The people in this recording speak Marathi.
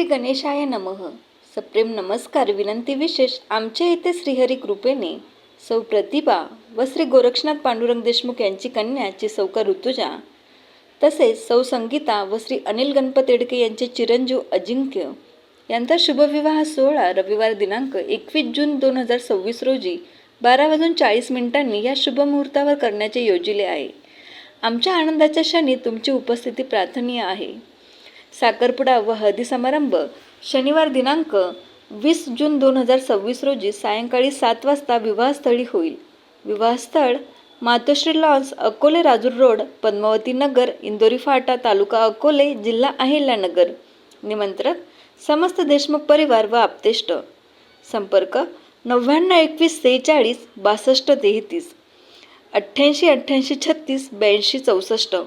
गणेशाय नमः. सप्रेम नमस्कार. विनंती विशेष. आमच्या इथे श्रीहरी कृपेने सौ प्रतिभा व श्री गोरक्षनाथ पांडुरंग देशमुख यांची कन्या सौका ऋतुजा, तसेच सौ संगीता व श्री अनिल गणपत येडके यांचे चिरंजीव अजिंक्य यांचा शुभविवाह सोहळा रविवार दिनांक 21 जून 2026 रोजी 12:40 या शुभमुहूर्तावर करण्याचे योजिले आहे. आमच्या आनंदाच्या क्षणी तुमची उपस्थिती प्रार्थनीय आहे. साखरपुडा व हळदी समारंभ शनिवार दिनांक 20 जून 2026 रोजी सायंकाळी 7 वाजता विवाहस्थळी होईल. विवाहस्थळ मातोश्री लॉन्स, अकोले राजूर रोड, पद्मावती नगर, इंदोरी फाटा, तालुका अकोले, जिल्हा अहिल्यानगर. निमंत्रक समस्त देशमुख परिवार व आप्तेष्ट. संपर्क 99 21 46 62 33, 88 88 36 82 64.